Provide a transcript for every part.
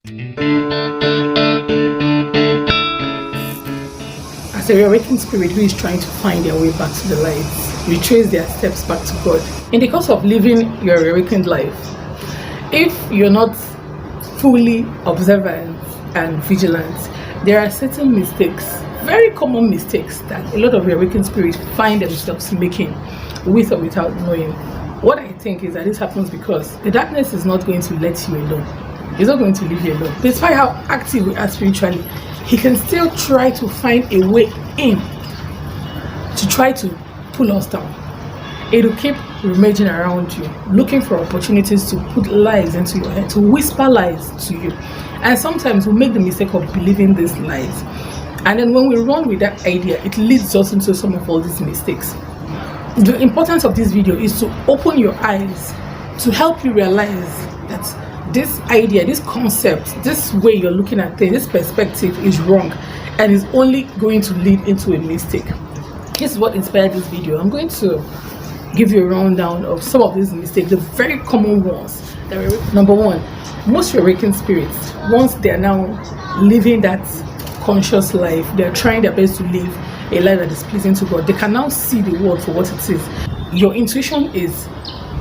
As a reawakened spirit who is trying to find their way back to the light, retrace their steps back to God. In the course of living your reawakened life, if you're not fully observant and vigilant, there are certain mistakes, very common mistakes, that a lot of reawakened spirits find themselves making with or without knowing. What I think is that this happens because the darkness is not going to let you alone. It's not going to leave you alone. Despite how active we are spiritually, he can still try to find a way in to try to pull us down. It'll keep rummaging around you, looking for opportunities to put lies into your head, to whisper lies to you. And sometimes we make the mistake of believing these lies. And then when we run with that idea, it leads us into some of all these mistakes. The importance of this video is to open your eyes, to help you realize that this idea, this concept, this way you're looking at things, this perspective is wrong and is only going to lead into a mistake. This is what inspired this video. I'm going to give you a rundown of some of these mistakes, the very common ones. Number one, most awakened spirits, once they're now living that conscious life, they're trying their best to live a life that is pleasing to God. They can now see the world for what it is. Your intuition is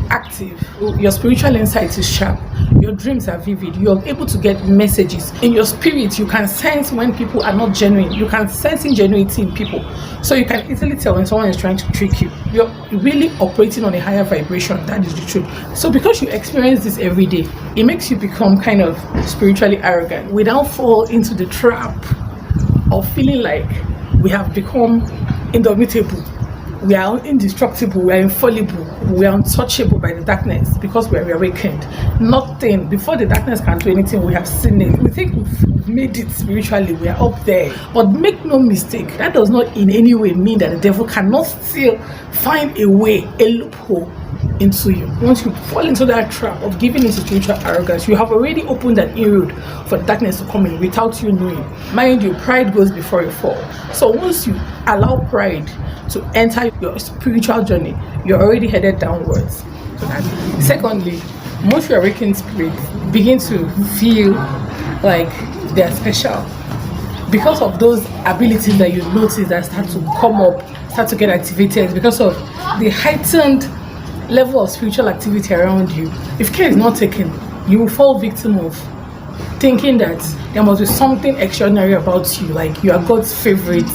active, your spiritual insight is sharp, your dreams are vivid, you're able to get messages in your spirit. You can sense when people are not genuine, you can sense ingenuity in people, so you can easily tell when someone is trying to trick you. You're really operating on a higher vibration. That is the truth. So because you experience this every day, it makes you become kind of spiritually arrogant without fall into the trap of feeling like we have become indomitable, we are indestructible, we are infallible, we are untouchable by the darkness because we are awakened. Nothing, before the darkness can do anything, we have seen it. We think we've made it spiritually, we are up there. But make no mistake, that does not in any way mean that the devil cannot still find a way, a loophole into you. Once you fall into that trap of giving into spiritual arrogance, you have already opened an inroad for the darkness to come in without you knowing. Mind you, pride goes before a fall. So once you allow pride to enter your spiritual journey, you're already headed downwards. Secondly, most awakened spirits begin to feel like they're special because of those abilities that you notice that start to come up, start to get activated because of the heightened level of spiritual activity around you. If care is not taken, you will fall victim of thinking that there must be something extraordinary about you, like you are God's favorite.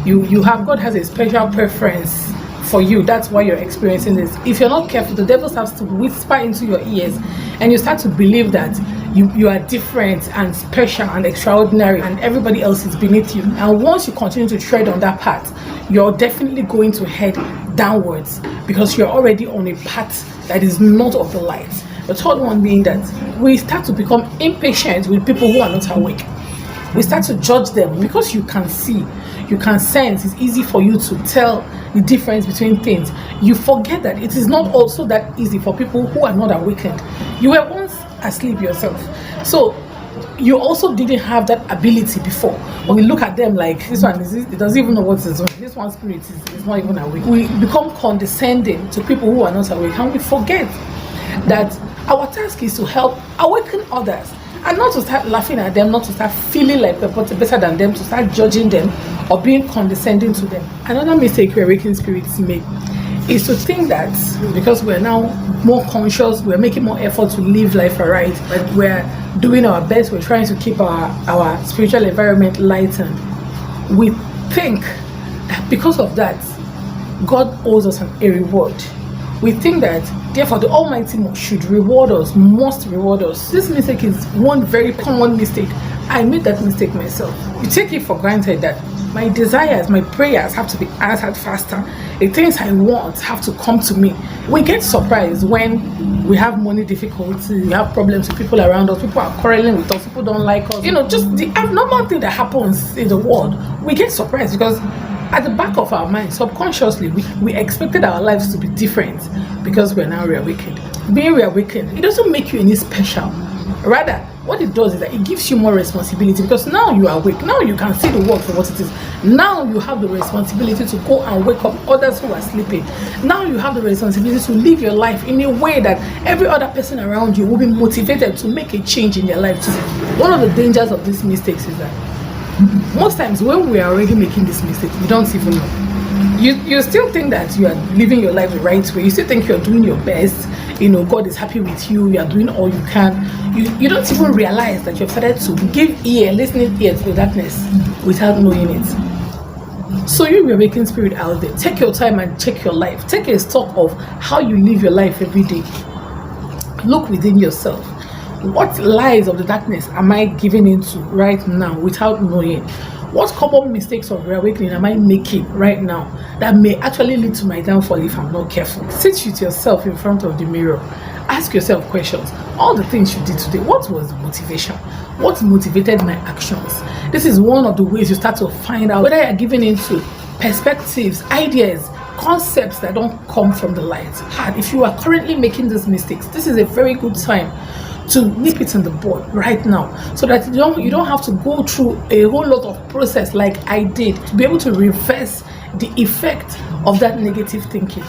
God has a special preference for you. That's why you're experiencing this. If you're not careful, the devil starts to whisper into your ears and you start to believe that you are different and special and extraordinary and everybody else is beneath you. And once you continue to tread on that path, you're definitely going to head downwards because you're already on a path that is not of the light. The third one being that we start to become impatient with people who are not awake. We start to judge them because you can see, you can sense, it's easy for you to tell the difference between things. You forget that it is not also that easy for people who are not awakened. You were once asleep yourself, so you also didn't have that ability before. When we look at them like this one it doesn't even know what is on. This one spirit is not even awake. We become condescending to people who are not awake, and we forget that our task is to help awaken others, and not to start laughing at them, not to start feeling like we're better than them, to start judging them or being condescending to them. Another mistake awakened spirits make is to think that because we're now more conscious, we're making more effort to live life right, but we're doing our best, we're trying to keep our spiritual environment lightened. We think that because of that, God owes us a reward. We think that therefore the Almighty should reward us, must reward us. This mistake is one very common mistake. I made that mistake myself. You take it for granted that my desires, my prayers have to be answered faster. The things I want have to come to me. We get surprised when we have money difficulties, we have problems with people around us, people are quarreling with us, people don't like us. Just the abnormal thing that happens in the world. We get surprised because at the back of our mind, subconsciously, we expected our lives to be different because we're now reawakened. Being reawakened, it doesn't make you any special. Rather, what it does is that it gives you more responsibility, because now you are awake. Now you can see the world for what it is. Now you have the responsibility to go and wake up others who are sleeping. Now you have the responsibility to live your life in a way that every other person around you will be motivated to make a change in their life too. One of the dangers of these mistakes is that most times when we are already making this mistake, we don't even know. You still think that you are living your life the right way. You still think you're doing your best. God is happy with you. You are doing all you can. You don't even realize that you've started to give listening ear to the darkness without knowing it. So you, awakened spirit out there, take your time and check your life. Take a stock of how you live your life every day. Look within yourself. What lies of the darkness am I giving into right now without knowing? What common mistakes of reawakening am I making right now that may actually lead to my downfall if I'm not careful? Sit with yourself in front of the mirror. Ask yourself questions. All the things you did today, what was the motivation? What motivated my actions? This is one of the ways you start to find out whether you're giving into perspectives, ideas, concepts that don't come from the light. And if you are currently making these mistakes, this is a very good time to nip it in the bud right now, so that you don't have to go through a whole lot of process like I did to be able to reverse the effect of that negative thinking.